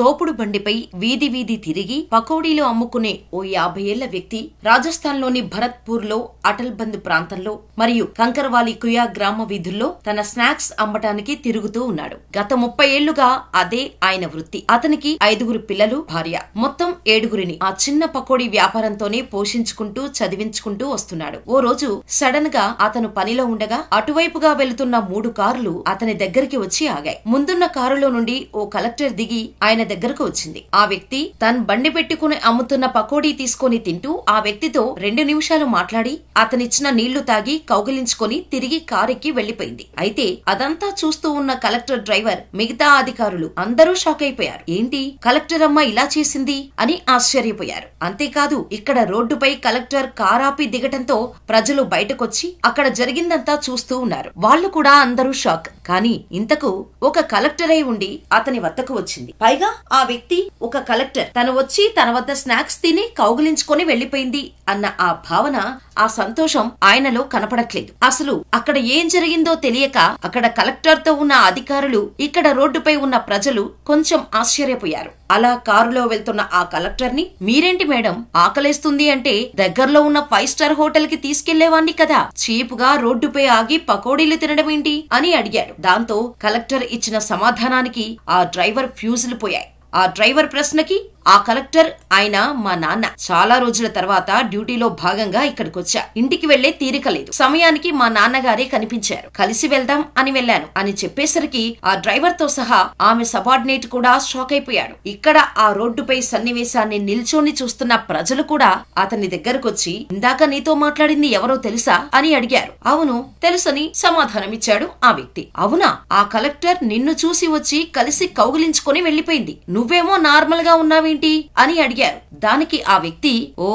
తోపుడు బండిపై వీధి వీధి తిరిగి పకోడీలు అమ్ముకునే ఓ 50 ఏళ్ల వ్యక్తి రాజస్థాన్లోని భరత్పూర్లో అటల్ బంద్ ప్రాంతంలో మరియు కంకర్వాలి కుయా గ్రామ వీధుల్లో తన స్నాక్స్ అమ్మటానికి తిరుగుతూ ఉన్నాడు. గత 30 ఏళ్లుగా అదే ఆయన వృత్తి. అతనికి 5 పిల్లలు, భార్య, మొత్తం 7 ఆ చిన్న పకోడీ వ్యాపారంతోనే పోషించుకుంటూ చదివించుకుంటూ వస్తున్నాడు. ఓ రోజు సడన్ గా అతను పనిలో ఉండగా అటువైపుగా వెళుతున్న 3 కార్లు అతని దగ్గరికి వచ్చి ఆగాయి. ముందున్న కారులో నుండి ఓ కలెక్టర్ దిగి ఆయన దగ్గరకు వచ్చింది. ఆ వ్యక్తి తను బండి పెట్టుకుని అమ్ముతున్న పకోడీ తీసుకుని తింటూ ఆ వ్యక్తితో 2 నిమిషాలు మాట్లాడి అతనిచ్చిన నీళ్లు తాగి కౌగిలించుకొని తిరిగి కారెక్కి వెళ్లిపోయింది. అయితే అదంతా చూస్తూ ఉన్న కలెక్టర్, డ్రైవర్, మిగతా అధికారులు అందరూ షాక్ అయిపోయారు. ఏంటి కలెక్టర్ అమ్మ ఇలా చేసింది అని ఆశ్చర్యపోయారు. అంతేకాదు ఇక్కడ రోడ్డుపై కలెక్టర్ కారాపి దిగటంతో ప్రజలు బయటకొచ్చి అక్కడ జరిగిందంతా చూస్తూ ఉన్నారు. వాళ్లు కూడా అందరూ షాక్. కానీ ఇంతకు ఒక కలెక్టర్ అయి ఉండి అతని వద్దకు వచ్చింది. పైగా ఆ వ్యక్తి ఒక కలెక్టర్ తను వచ్చి తన వద్ద స్నాక్స్ తిని కౌగిలించుకొని వెళ్లిపోయింది అన్న ఆ భావన, ఆ సంతోషం ఆయనలో కనపడట్లేదు. అసలు అక్కడ ఏం జరిగిందో తెలియక అక్కడ కలెక్టర్ తో ఉన్న అధికారులు, ఇక్కడ రోడ్డుపై ఉన్న ప్రజలు కొంచెం ఆశ్చర్యపోయారు. అలా కారులో వెళ్తున్న ఆ కలెక్టర్ ని, మీరేంటి మేడం ఆకలేస్తుంది అంటే దగ్గరలో ఉన్న 5 స్టార్ హోటల్ కి తీసుకెళ్లేవాణ్ణి కదా, చీపుగా రోడ్డుపై ఆగి పకోడీలు తినడం ఏంటి అని అడిగాడు. దాంతో కలెక్టర్ ఇచ్చిన సమాధానానికి ఆ డ్రైవర్ ఫ్యూజులు పోయాయి. ఆ డ్రైవర్ ప్రశ్నకి ఆ కలెక్టర్, ఆయన మా నాన్న, చాలా రోజుల తర్వాత డ్యూటీలో భాగంగా ఇక్కడికొచ్చా, ఇంటికి వెళ్లే తీరిక లేదు, సమయానికి మా నాన్నగారే కనిపించారు, కలిసి వెళ్దాం అని వెళ్లాను అని చెప్పేసరికి ఆ డ్రైవర్ తో సహా ఆమె సబార్డినేట్ కూడా షాక్ అయిపోయాడు. ఇక్కడ ఆ రోడ్డుపై సన్నివేశాన్ని నిల్చొని చూస్తున్న ప్రజలు కూడా అతని దగ్గరకొచ్చి, ఇందాక నీతో మాట్లాడింది ఎవరో తెలుసా అని అడిగారు. అవును తెలుసని సమాధానమిచ్చాడు ఆ వ్యక్తి. అవునా, ఆ కలెక్టర్ నిన్ను చూసి వచ్చి కలిసి కౌగిలించుకొని వెళ్లిపోయింది, నువ్వేమో నార్మల్ గా ఉన్నావేంటి అని అడిగారు. దానికి ఆ వ్యక్తి, ఓ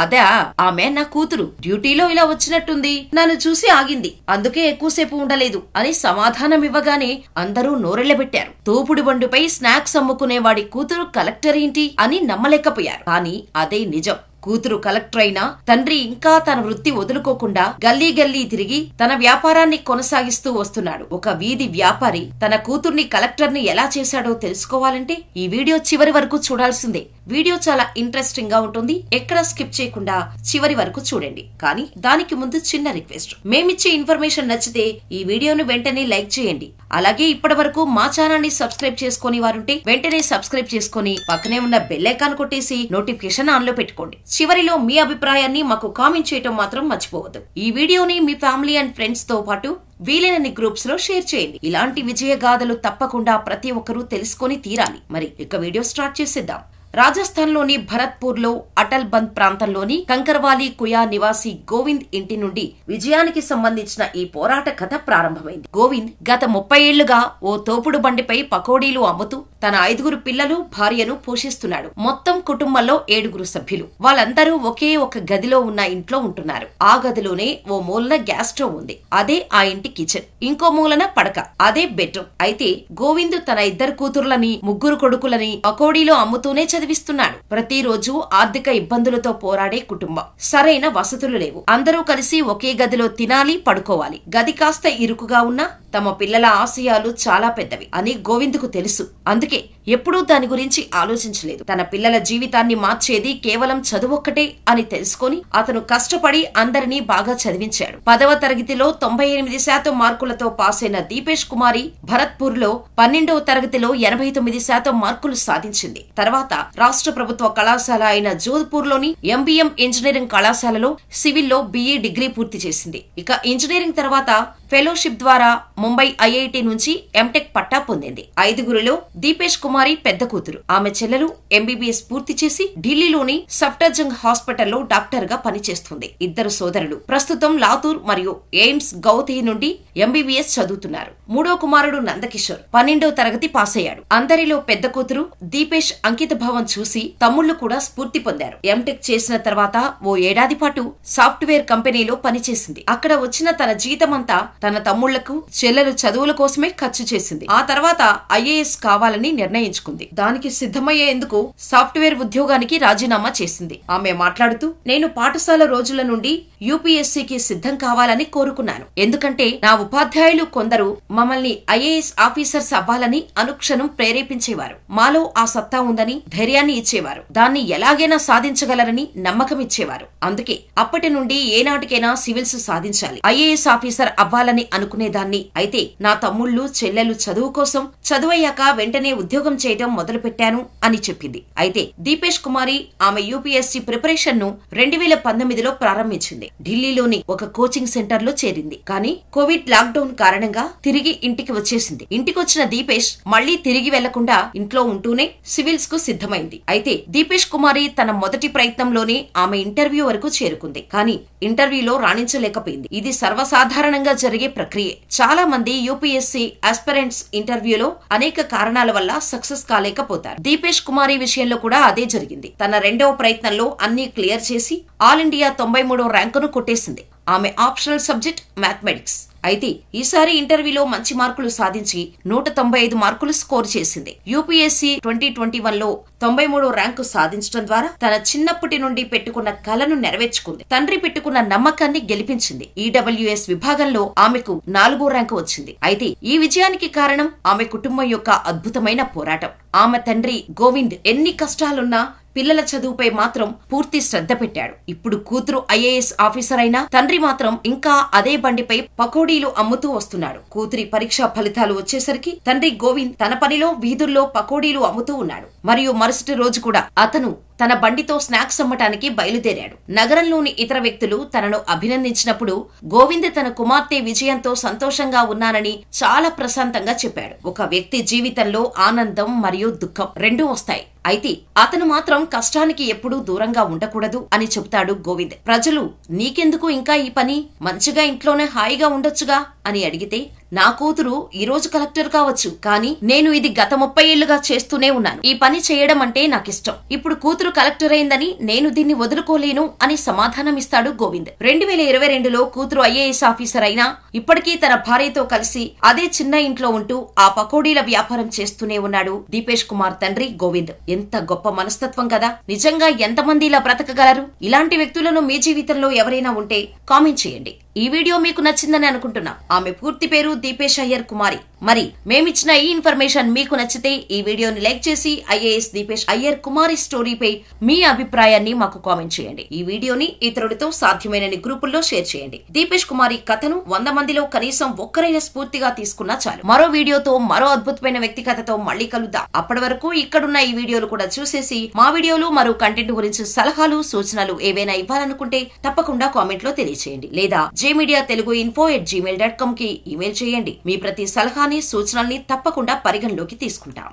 అదా, ఆమె నా కూతురు, డ్యూటీలో ఇలా వచ్చినట్టుంది, నన్ను చూసి ఆగింది, అందుకే ఎక్కువసేపు ఉండలేదు అని సమాధానం ఇవ్వగానే అందరూ నోరెళ్లబెట్టారు. తోపుడు బండిపై స్నాక్స్ అమ్ముకునేవాడి కూతురు కలెక్టర్ ఏంటి అని నమ్మలేకపోయారు. కానీ అదే నిజం. కూతురు కలెక్టర్ అయినా తండ్రి ఇంకా తన వృత్తి వదులుకోకుండా గల్లీ గల్లీ తిరిగి తన వ్యాపారాన్ని కొనసాగిస్తూ వస్తున్నాడు. ఒక వీధి వ్యాపారి తన కూతుర్ని కలెక్టర్ ని ఎలా చేశాడో తెలుసుకోవాలంటే ఈ వీడియో చివరి వరకు చూడాల్సిందే. వీడియో చాలా ఇంట్రెస్టింగ్ గా ఉంటుంది, ఎక్కడ స్కిప్ చేయకుండా చివరి వరకు చూడండి. కానీ దానికి ముందు చిన్న రిక్వెస్ట్, మేమిచ్చే ఇన్ఫర్మేషన్ నచ్చితే ఈ వీడియోను వెంటనే లైక్ చేయండి. అలాగే ఇప్పటి వరకు మా ఛానల్ ని సబ్స్క్రైబ్ చేసుకుని వారుంటే వెంటనే సబ్స్క్రైబ్ చేసుకుని పక్కనే ఉన్న బెల్ ఐకాన్ కొట్టేసి నోటిఫికేషన్ ఆన్ లో పెట్టుకోండి. చివరిలో మీ అభిప్రాయాన్ని మాకు కామెంట్ చేయటం మాత్రం మర్చిపోవద్దు. ఈ వీడియోని మీ ఫ్యామిలీ అండ్ ఫ్రెండ్స్ తో పాటు వీలైనన్ని గ్రూప్స్ లో షేర్ చేయండి. ఇలాంటి విజయగాథలు తప్పకుండా ప్రతి ఒక్కరూ తెలుసుకొని తీరాలి. మరి ఇక వీడియో స్టార్ట్ చేసేద్దాం. రాజస్థాన్లోని భరత్పూర్లో అటల్ బంద్ ప్రాంతంలోని కంకర్వాలి కుయా నివాసి గోవింద్ ఇంటి నుండి విజయానికి సంబంధించిన ఈ పోరాట కథ ప్రారంభమైంది. గోవింద్ గత 30 ఏళ్లుగా ఓ తోపుడు బండిపై పకోడీలు అమ్ముతూ తన 5 పిల్లలు, భార్యను పోషిస్తున్నాడు. మొత్తం కుటుంబంలో 7 సభ్యులు. వాళ్ళందరూ ఒకే ఒక గదిలో ఉన్న ఇంట్లో ఉంటున్నారు. ఆ గదిలోనే ఓ మూలన గ్యాస్ స్టవ్ ఉంది, అదే ఆ ఇంటి కిచెన్. ఇంకో మూలన పడక, అదే బెడ్రూమ్. అయితే గోవింద్ తన 2 కూతుర్లని, 3 కొడుకులని పకోడీలు అమ్ముతూనే చదివిస్తున్నాడు. ప్రతిరోజు ఆర్థిక ఇబ్బందులతో పోరాడే కుటుంబం. సరైన వసతులు లేవు. అందరూ కలిసి ఒకే గదిలో తినాలి, పడుకోవాలి. గది కాస్త ఇరుకుగా ఉన్నా తమ పిల్లల ఆశయాలు చాలా పెద్దవి అని గోవింద్కు తెలుసు. అందుకే ఎప్పుడూ దాని గురించి ఆలోచించలేదు. తన పిల్లల జీవితాన్ని మార్చేది కేవలం చదువొక్కటే అని తెలుసుకొని అతను కష్టపడి అందరినీ బాగా చదివించాడు. 10వ తరగతిలో 98% మార్కులతో పాస్ అయిన దీపేష్ కుమారి భరత్పూర్ లో 12వ తరగతిలో 89% మార్కులు సాధించింది. తర్వాత రాష్ట్ర ప్రభుత్వ కళాశాల అయిన జోధ్పూర్ లోని ఎంబీఎం ఇంజనీరింగ్ కళాశాలలో సివిల్లో BE డిగ్రీ పూర్తి చేసింది. ఇక ఇంజనీరింగ్ తర్వాత ఫెలోషిప్ ద్వారా ముంబై IIT నుంచి ఎంటెక్ పట్టా పొందింది. 5గురిలో దీపేష్ కుమారి పెద్ద కూతురు. ఆమె చెల్లెలు MBBS పూర్తి చేసి ఢిల్లీలోని సఫ్టర్జంగ్ హాస్పిటల్లో డాక్టర్ గా పనిచేస్తుంది. 2 సోదరులు ప్రస్తుతం లాతూర్ మరియు ఎయిమ్స్ గౌతీ నుండి MBBS చదువుతున్నారు. 3వ కుమారుడు నందకిషోర్ 12వ తరగతి పాస్ అయ్యాడు. అందరిలో పెద్ద కూతురు దీపేష్ అంకిత భావంతో పరిణామం చూసి తమ్ముళ్లు కూడా స్ఫూర్తి పొందారు. ఎంటెక్ చేసిన తర్వాత ఓ ఏడాది పాటు సాఫ్ట్వేర్ కంపెనీలో పనిచేసింది. అక్కడ వచ్చిన తన జీతమంతా తన తమ్ముళ్లకు, చెల్లెలు చదువుల కోసమే ఖర్చు చేసింది. ఆ తర్వాత ఐఏఎస్ కావాలని నిర్ణయించుకుంది. దానికి సిద్ధమయ్యేందుకు సాఫ్ట్వేర్ ఉద్యోగానికి రాజీనామా చేసింది. ఆమె మాట్లాడుతూ, నేను పాఠశాల రోజుల నుండి యూపీఎస్సీకి సిద్ధం కావాలని కోరుకున్నాను. ఎందుకంటే నా ఉపాధ్యాయులు కొందరు మమ్మల్ని ఐఏఎస్ ఆఫీసర్స్ అవ్వాలని అనుక్షణం ప్రేరేపించేవారు. మాలో ఆ సత్తా ఉందని ధైర్యాన్ని ఇచ్చేవారు. దాన్ని ఎలాగైనా సాధించగలరని నమ్మకం ఇచ్చేవారు. అందుకే అప్పటి నుండి ఏనాటికైనా సివిల్స్ సాధించాలి, ఐఏఎస్ ఆఫీసర్ అవ్వాలని అనుకునేదాన్ని. అయితే నా తమ్ముళ్లు, చెల్లెలు చదువు కోసం చదువయ్యాక వెంటనే ఉద్యోగం చేయడం మొదలుపెట్టాను అని చెప్పింది. అయితే దీపేష్ కుమారి ఆమె యూపీఎస్సీ ప్రిపరేషన్ ను 2019లో ప్రారంభించింది. ఢిల్లీలోని ఒక కోచింగ్ సెంటర్ లో చేరింది. కానీ కోవిడ్ లాక్డౌన్ కారణంగా తిరిగి ఇంటికి వచ్చేసింది. ఇంటికొచ్చిన దీపేష్ మళ్లీ తిరిగి వెళ్లకుండా ఇంట్లో ఉంటూనే సివిల్స్ కు సిద్ధమైంది. అయితే దీపేష్ కుమారి తన మొదటి ప్రయత్నంలోనే ఆమె ఇంటర్వ్యూ వరకు చేరుకుంది. కానీ ఇంటర్వ్యూలో రాణించలేకపోయింది. ఇది సర్వసాధారణంగా జరిగే ప్రక్రియ. చాలా మంది యూపీఎస్సీ ఆస్పిరెంట్స్ ఇంటర్వ్యూలో అనేక కారణాల వల్ల సక్సెస్ కాలేకపోతారు. దీపేష్ కుమారి విషయంలో కూడా అదే జరిగింది. తన రెండవ ప్రయత్నంలో అన్ని క్లియర్ చేసి ఆల్ ఇండియా 93వ ర్యాంకును కొట్టేసింది. ఆమె ఆప్షనల్ సబ్జెక్ట్ మ్యాథమెటిక్స్. అయితే ఈసారి ఇంటర్వ్యూలో మంచి మార్కులు సాధించి 195 మార్కులు స్కోర్ చేసింది. యూపీఎస్సీ 2021లో 93వ ర్యాంకు సాధించడం ద్వారా తన చిన్నప్పటి నుండి పెట్టుకున్న కలను నెరవేర్చుకుంది. తండ్రి పెట్టుకున్న నమ్మకాన్ని గెలిపించింది. ఈడబ్ల్యూఎస్ విభాగంలో ఆమెకు 4వ ర్యాంకు వచ్చింది. అయితే ఈ విజయానికి కారణం ఆమె కుటుంబం యొక్క అద్భుతమైన పోరాటం. ఆమె తండ్రి గోవింద్ ఎన్ని కష్టాలున్నా పిల్లల చదువుపై మాత్రం పూర్తి శ్రద్ధ పెట్టాడు. ఇప్పుడు కూతురు ఐఏఎస్ ఆఫీసర్ అయినా తండ్రి మాత్రం ఇంకా అదే బండిపై పకోడీలు అమ్ముతూ వస్తున్నాడు. కూతురి పరీక్షా ఫలితాలు వచ్చేసరికి తండ్రి గోవింద్ తన పనిలో వీధుల్లో పకోడీలు అమ్ముతూ ఉన్నాడు. మరియు మరుసటి రోజు కూడా అతను తన బండితో స్నాక్స్ అమ్మటానికి బయలుదేరాడు. నగరంలోని ఇతర వ్యక్తులు తనను అభినందించినప్పుడు గోవింద్ తన కుమార్తె విజయంతో సంతోషంగా ఉన్నానని చాలా ప్రశాంతంగా చెప్పాడు. ఒక వ్యక్తి జీవితంలో ఆనందం మరియు దుఃఖం రెండూ వస్తాయి. అయితే అతను మాత్రం కష్టానికి ఎప్పుడూ దూరంగా ఉండకూడదు అని చెబుతాడు గోవింద్. ప్రజలు నీకెందుకు ఇంకా ఈ పని, మంచిగా ఇంట్లోనే హాయిగా ఉండొచ్చుగా అని అడిగితే, నా కూతురు ఈ రోజు కలెక్టర్ కావచ్చు, కానీ నేను ఇది గత 30 ఏళ్లుగా చేస్తూనే ఉన్నాను. ఈ పని చేయడం అంటే నాకిష్టం. ఇప్పుడు కూతురు కలెక్టర్ అయిందని నేను దీన్ని వదులుకోలేను అని సమాధానమిస్తాడు గోవింద్. 2022లో కూతురు ఐఏఎస్ ఆఫీసర్ అయినా ఇప్పటికీ తన భార్యతో కలిసి అదే చిన్న ఇంట్లో ఉంటూ ఆ పకోడీల వ్యాపారం చేస్తూనే ఉన్నాడు దీపేష్ కుమార్ తండ్రి గోవింద్. ఎంత గొప్ప మనస్తత్వం కదా! నిజంగా ఎంతమంది ఇలా బ్రతకగలరు? ఇలాంటి వ్యక్తులను మీ జీవితంలో ఎవరైనా ఉంటే కామెంట్ చేయండి. ఈ వీడియో మీకు నచ్చిందని అనుకుంటున్నా. ఆమె పూర్తి పేరు దీపేష్ అయ్యర్ కుమారి. మరి మేమిచ్చిన ఈ ఇన్ఫర్మేషన్ మీకు నచ్చితే ఈ వీడియోని లైక్ చేసి ఐఏఎస్ దీపేష్ అయ్యర్ కుమారి స్టోరీపై మీ అభిప్రాయాన్ని మాకు కామెంట్ చేయండి. ఈ వీడియోని ఇతరులతో సాధ్యమైనన్ని గ్రూపుల్లో షేర్ చేయండి. దీపేష్ కుమారి కథను 100 మందిలో కనీసం ఒక్కరైనా స్ఫూర్తిగా తీసుకున్నా చాలు. మరో వీడియోతో మరో అద్భుతమైన వ్యక్తి కథతో మళ్ళీ కలుద్దాం. అప్పటి వరకు ఇక్కడున్న ఈ వీడియోలు కూడా చూసేసి మా వీడియోలు మరో కంటెంట్ గురించి సలహాలు, సూచనలు ఏవైనా ఇవ్వాలనుకుంటే తప్పకుండా కామెంట్ లో తెలియచేయండి. లేదా jmediatelugu@gmail.com కి ఇమెయిల్ చేయండి. మీ ప్రతి సలహాని, సూచనల్ని తప్పకుండా పరిగణలోకి తీసుకుంటాం.